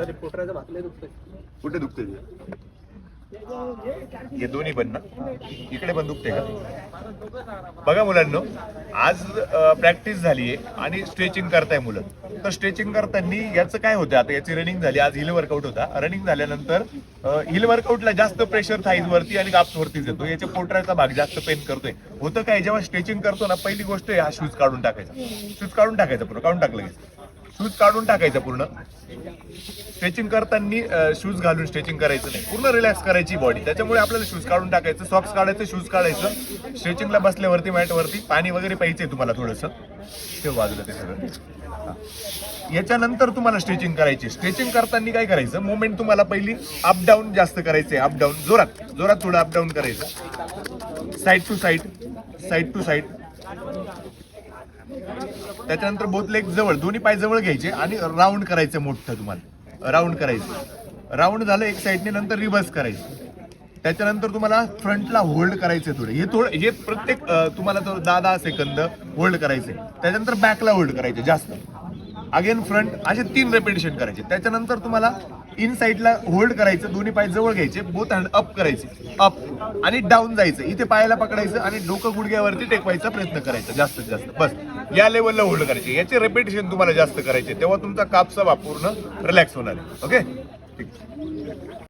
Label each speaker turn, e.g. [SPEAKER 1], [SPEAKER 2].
[SPEAKER 1] Sir पोटराचं भाकले दुखतंय.
[SPEAKER 2] कुठे दुखते हे दोन्ही पण ना, इकडे पण दुखते का? बघा मुलांनो, आज प्रॅक्टिस झालीये आणि स्ट्रेचिंग करताय मुलं. तर स्ट्रेचिंग करताना याचं काय होतं, आता याची रनिंग झाली, आज हिल वर्कआउट होता. रनिंग झाल्यानंतर हिल वर्कआउटला जास्त प्रेशर थाईज वरती आणि गाप्स वरतीच येतो. याच्या पोटराचा भाग जास्त पेन करतोय. होतं काय, जेव्हा स्ट्रेचिंग करतो ना, पहिली गोष्ट आहे हा शूज काढून टाकायचा. शूज काढून टाकायचा पूर्ण, काढून टाकलं शूज काढून टाकायचं पूर्ण. स्ट्रेचिंग करताना शूज घालून स्ट्रेचिंग करायचं नाही, पूर्ण रिलॅक्स करायची बॉडी. त्याच्यामुळे आपल्याला शूज काढून टाकायचं, सॉक्स काढायचं, शूज काढायचं. स्ट्रेचिंगला बसल्यावरती मॅटवरती पाणी वगैरे प्यायचंय तुम्हाला थोडंसं, ठेव बाजूला ते सगळं. याच्यानंतर तुम्हाला स्ट्रेचिंग करायची. स्ट्रेचिंग करताना काय करायचं, मुवमेंट तुम्हाला पहिली अप डाऊन जास्त करायचंय. अप डाऊन जोरात जोरात थोडं अप डाऊन करायचं, side to side, side to side. त्याच्यानंतर बोथ लेग जवळ, दोन्ही पाय जवळ घ्यायचे आणि राऊंड करायचं मोठं. तुम्हाला राऊंड करायचं. राऊंड झालं एक साईडने, नंतर रिव्हर्स करायचं. त्याच्यानंतर तुम्हाला फ्रंटला होल्ड करायचं थोडं. हे प्रत्येक तुम्हाला 10 सेकंद होल्ड करायचे. त्याच्यानंतर बॅकला होल्ड करायचे जास्त. अगेन फ्रंट, असे 3 रेपिटेशन करायचे. त्याच्यानंतर तुम्हाला इन साईडला होल्ड करायचं, दोन्ही पाय जवळ घ्यायचे, बोथ हँड अप करायचे, अप आणि डाऊन जायचं. इथे पायाला पकडायचं आणि डोकं गुडघ्यावरती टेकवायचा प्रयत्न करायचा जास्तीत जास्त. बस या लेवलला होल्ड करायचे. याचे रेपिटेशन तुम्हाला जास्त करायचे, तेव्हा तुमचा कापसा पूर्ण रिलॅक्स होणार आहे. ओके, ठीक.